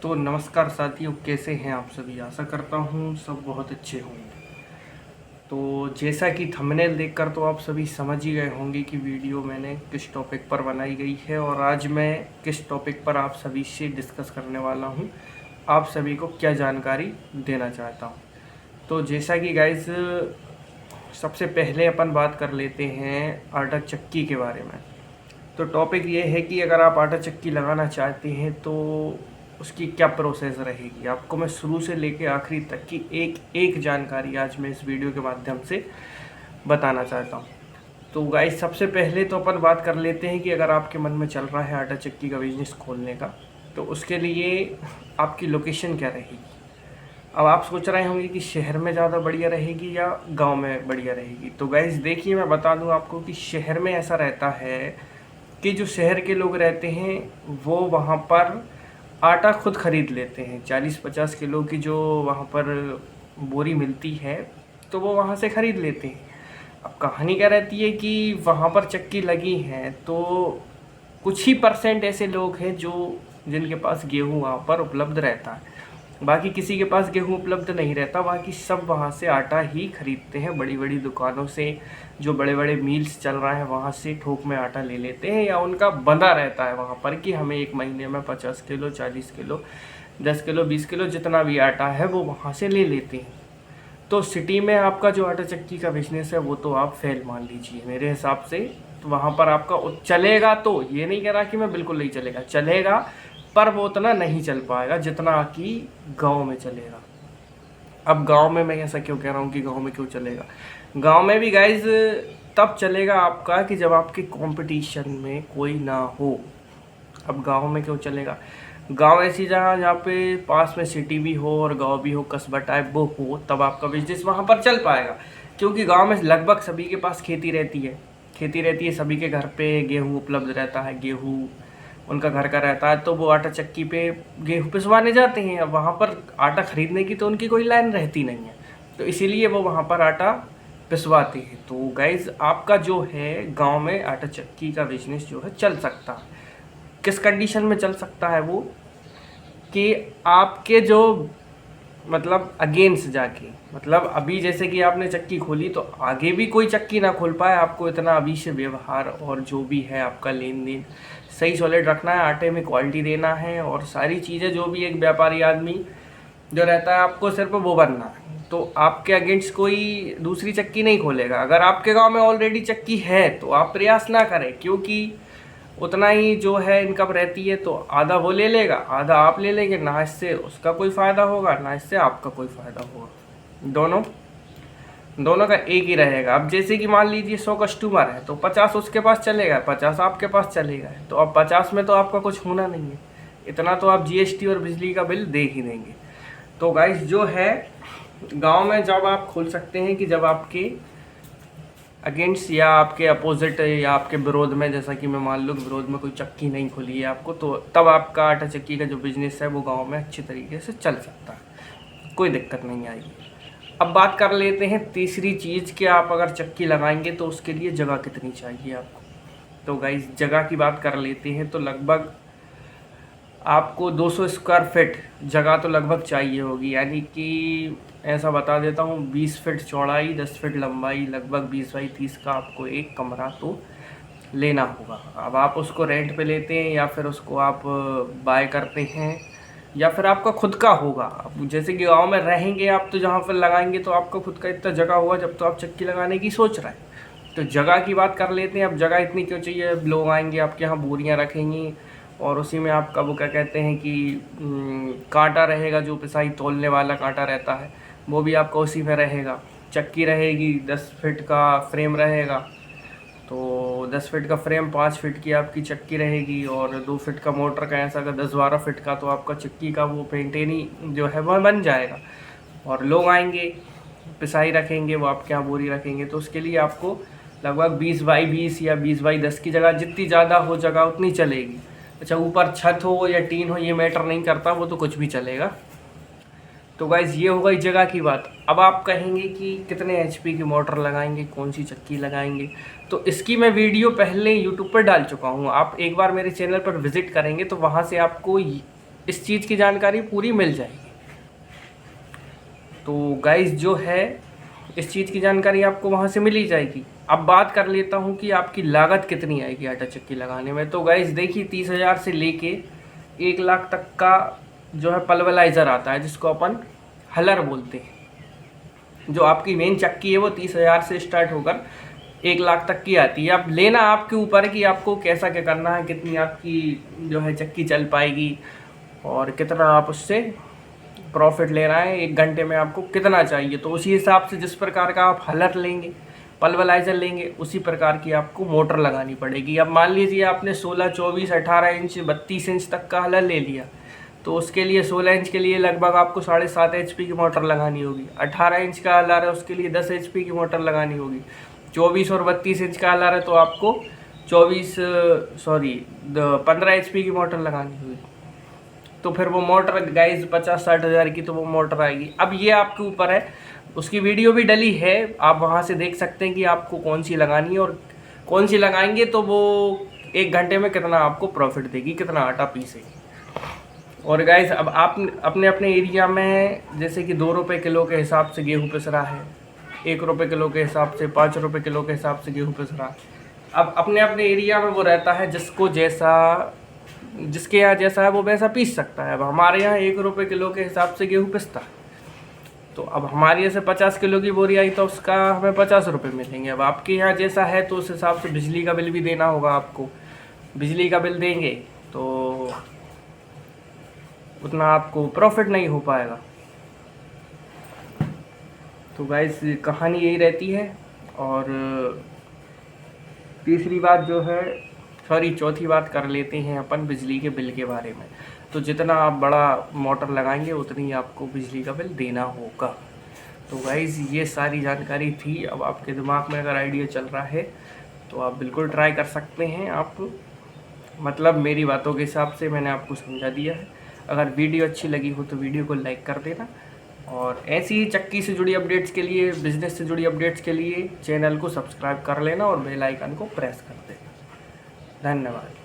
तो नमस्कार साथियों, कैसे हैं आप सभी। आशा करता हूँ सब बहुत अच्छे होंगे। तो जैसा कि थंबनेल देखकर तो आप सभी समझ ही गए होंगे कि वीडियो मैंने किस टॉपिक पर बनाई गई है और आज मैं किस टॉपिक पर आप सभी से डिस्कस करने वाला हूँ, आप सभी को क्या जानकारी देना चाहता हूँ। तो जैसा कि गाइस, सबसे पहले अपन बात कर लेते हैं आटा चक्की के बारे में। तो टॉपिक ये है कि अगर आप आटा चक्की लगाना चाहते हैं तो उसकी क्या प्रोसेस रहेगी। आपको मैं शुरू से लेकर आखिरी तक की एक एक जानकारी आज मैं इस वीडियो के माध्यम से बताना चाहता हूँ। तो गाइस, सबसे पहले तो अपन बात कर लेते हैं कि अगर आपके मन में चल रहा है आटा चक्की का बिजनेस खोलने का, तो उसके लिए आपकी लोकेशन क्या रहेगी। अब आप सोच रहे होंगे कि शहर में ज़्यादा बढ़िया रहेगी या गांव में बढ़िया रहेगी। तो गाइस देखिए, मैं बता दूं आपको कि शहर में ऐसा रहता है कि जो शहर के लोग रहते हैं वो वहाँ पर आटा खुद खरीद लेते हैं। 40-50 किलो की जो वहाँ पर बोरी मिलती है तो वो वहाँ से ख़रीद लेते हैं। अब कहानी क्या रहती है कि वहाँ पर चक्की लगी है तो कुछ ही परसेंट ऐसे लोग हैं जो जिनके पास गेहूँ वहाँ पर उपलब्ध रहता है। बाकी किसी के पास गेहूँ उपलब्ध नहीं रहता। बाकी सब वहाँ से आटा ही खरीदते हैं, बड़ी बड़ी दुकानों से, जो बड़े बड़े मील्स चल रहा है वहाँ से थोक में आटा ले लेते हैं, या उनका बंधा रहता है वहाँ पर कि हमें एक महीने में 50 किलो, 40 किलो, 10 किलो, 20 किलो जितना भी आटा है वो वहाँ से ले लेते हैं। तो सिटी में आपका जो आटा चक्की का बिजनेस है वो तो आप फेल मान लीजिए मेरे हिसाब से। तो वहाँ पर आपका चलेगा, तो ये नहीं कह रहा कि मैं बिल्कुल नहीं चलेगा, चलेगा, पर वो उतना नहीं चल पाएगा जितना कि गांव में चलेगा। अब गांव में मैं ऐसा क्यों कह रहा हूँ कि गांव में क्यों चलेगा। गांव में भी गाइज तब चलेगा आपका कि जब आपके कंपटीशन में कोई ना हो। अब गांव में क्यों चलेगा, गांव ऐसी जगह जहाँ पे पास में सिटी भी हो और गांव भी हो, कस्बा टाइप वो हो, तब आपका बिजनेस वहाँ पर चल पाएगा। क्योंकि गांव में लगभग सभी के पास खेती रहती है, सभी के घर पे गेहूँ उपलब्ध रहता है, गेहूँ उनका घर का रहता है, तो वो आटा चक्की पे गेहूँ पिसवाने जाते हैं। अब वहाँ पर आटा खरीदने की तो उनकी कोई लाइन रहती नहीं है, तो इसीलिए वो वहाँ पर आटा पिसवाते हैं। तो गाइज आपका जो है गांव में आटा चक्की का बिजनेस जो है चल सकता है। किस कंडीशन में चल सकता है वो, कि आपके जो मतलब अगेंस्ट जाके, मतलब अभी जैसे कि आपने चक्की खोली तो आगे भी कोई चक्की ना खोल पाए। आपको इतना अभी से व्यवहार और जो भी है आपका लेन देन सही सॉलिड रखना है, आटे में क्वालिटी देना है और सारी चीज़ें जो भी एक व्यापारी आदमी जो रहता है आपको सिर्फ वो बनना है। तो आपके अगेंस्ट कोई दूसरी चक्की नहीं खोलेगा। अगर आपके गांव में ऑलरेडी चक्की है तो आप प्रयास ना करें, क्योंकि उतना ही जो है इनकम रहती है, तो आधा वो ले लेगा, आधा आप ले लेंगे। ना इससे उसका कोई फ़ायदा होगा, ना इससे आपका कोई फ़ायदा होगा। दोनों दोनों का एक ही रहेगा। अब जैसे कि मान लीजिए 100 कस्टमर है तो 50 उसके पास चलेगा, 50 आपके पास चलेगा। तो अब 50 में तो आपका कुछ होना नहीं है, इतना तो आप जीएसटी और बिजली का बिल दे ही देंगे। तो गाइस जो है, गांव में जब आप खोल सकते हैं कि जब आपके अगेंस्ट या आपके अपोजिट या आपके विरोध में, जैसा कि मैं मान लो विरोध में कोई चक्की नहीं खुली है आपको, तो तब आपका आटा चक्की का जो बिजनेस है वो गांव में अच्छी तरीके से चल सकता है, कोई दिक्कत नहीं आएगी। अब बात कर लेते हैं तीसरी चीज़ कि आप अगर चक्की लगाएंगे तो उसके लिए जगह कितनी चाहिए आपको। तो गाइस जगह की बात कर लेते हैं तो लगभग आपको 200 स्क्वायर फीट जगह तो लगभग चाहिए होगी। यानी कि ऐसा बता देता हूँ, 20 फीट चौड़ाई, 10 फीट लंबाई, लगभग 20 बाई 30 का आपको एक कमरा तो लेना होगा। अब आप उसको रेंट पे लेते हैं या फिर उसको आप बाय करते हैं या फिर आपका खुद का होगा। अब जैसे कि गांव में रहेंगे आप तो जहाँ पर लगाएंगे तो आपका खुद का इतना जगह होगा जब तो आप चक्की लगाने की सोच रहे हैं। तो जगह की बात कर लेते हैं। अब जगह इतनी क्यों चाहिए, अब लोग आएंगे आपके यहाँ, बोरियाँ रखेंगी और उसी में आपका वो क्या कहते हैं कि कांटा रहेगा, जो पिसाई तोलने वाला कांटा रहता है वो भी आपका उसी में रहेगा। चक्की रहेगी, 10 फीट का फ्रेम रहेगा, तो 10 फीट का फ्रेम, 5 फीट की आपकी चक्की रहेगी और 2 फीट का मोटर का, ऐसा अगर 10-12 फीट का, तो आपका चक्की का वो पेंटेनी जो है वह बन जाएगा। और लोग आएंगे, पिसाई रखेंगे, वो आपके यहाँ बोरी रखेंगे, तो उसके लिए आपको लगभग 20 बाई 20 या 20 बाई 10 की जगह, जितनी ज़्यादा हो जगह उतनी चलेगी। अच्छा, ऊपर छत हो या टीन हो ये मैटर नहीं करता, वो तो कुछ भी चलेगा। तो गाइज़ ये हो गई जगह की बात। अब आप कहेंगे कि कितने एचपी की मोटर लगाएंगे, कौन सी चक्की लगाएंगे, तो इसकी मैं वीडियो पहले यूट्यूब पर डाल चुका हूँ। आप एक बार मेरे चैनल पर विजिट करेंगे तो वहाँ से आपको इस चीज़ की जानकारी पूरी मिल जाएगी। तो गाइस जो है इस चीज़ की जानकारी आपको वहाँ से मिल ही जाएगी। अब बात कर लेता हूँ कि आपकी लागत कितनी आएगी आटा चक्की लगाने में। तो गाइस देखिए 30,000 से लेके 1 लाख तक का जो है पल्वलाइज़र आता है, जिसको अपन हलर बोलते हैं। जो आपकी मेन चक्की है वो 30,000 से स्टार्ट होकर 1 लाख तक की आती है। अब लेना आपके ऊपर है कि आपको कैसा क्या करना है, कितनी आपकी जो है चक्की चल पाएगी और कितना आप उससे प्रॉफिट ले रहा है, 1 घंटे में आपको कितना चाहिए। तो उसी हिसाब से जिस प्रकार का आप हलर लेंगे, पल्वलाइज़र लेंगे, उसी प्रकार की आपको मोटर लगानी पड़ेगी। अब मान लीजिए आपने 16, 24, 18 इंच, 32 इंच तक का हलर ले लिया, तो उसके लिए 16 इंच के लिए लगभग आपको 7.5 HP की मोटर लगानी होगी। 18 इंच का हलर है उसके लिए 10 HP की मोटर लगानी होगी। 24 और 32 इंच का हलर है तो आपको 15 HP की मोटर लगानी होगी। तो फिर वो मोटर गाइज 50-60 हज़ार की तो वो मोटर आएगी। अब ये आपके ऊपर है, उसकी वीडियो भी डली है, आप वहाँ से देख सकते हैं कि आपको कौन सी लगानी है और कौन सी लगाएंगे तो वो 1 घंटे में कितना आपको प्रॉफिट देगी, कितना आटा पीसेगी। और गाइज अब आप अपने अपने एरिया में जैसे कि 2 रुपये किलो के हिसाब से गेहूँ पिस रहा है, 1 रुपये किलो के हिसाब से, 5 रुपये किलो के हिसाब से गेहूँ पिस रहा है। अब अपने अपने एरिया में वो रहता है, जिसको जैसा, जिसके यहाँ जैसा है वो वैसा पीस सकता है। अब हमारे यहाँ 1 रुपये किलो के हिसाब से गेहूँ पिसता है, तो अब हमारे यहाँ से 50 किलो की बोरी आई तो उसका हमें 50 रुपये मिलेंगे। अब आपके यहाँ जैसा है तो उस हिसाब से बिजली का बिल भी देना होगा आपको। बिजली का बिल देंगे तो उतना आपको प्रॉफिट नहीं हो पाएगा। तो गाइस कहानी यही रहती है। और तीसरी बात जो है, चौथी बात कर लेते हैं अपन बिजली के बिल के बारे में। तो जितना आप बड़ा मोटर लगाएंगे उतनी आपको बिजली का बिल देना होगा। तो गाइस ये सारी जानकारी थी। अब आपके दिमाग में अगर आइडिया चल रहा है तो आप बिल्कुल ट्राई कर सकते हैं। आप मतलब मेरी बातों के हिसाब से मैंने आपको समझा दिया है। अगर वीडियो अच्छी लगी हो तो वीडियो को लाइक कर देना, और ऐसी ही चक्की से जुड़ी अपडेट्स के लिए, बिजनेस से जुड़ी अपडेट्स के लिए चैनल को सब्सक्राइब कर लेना और बेल आइकन को प्रेस कर देना। धन्यवाद।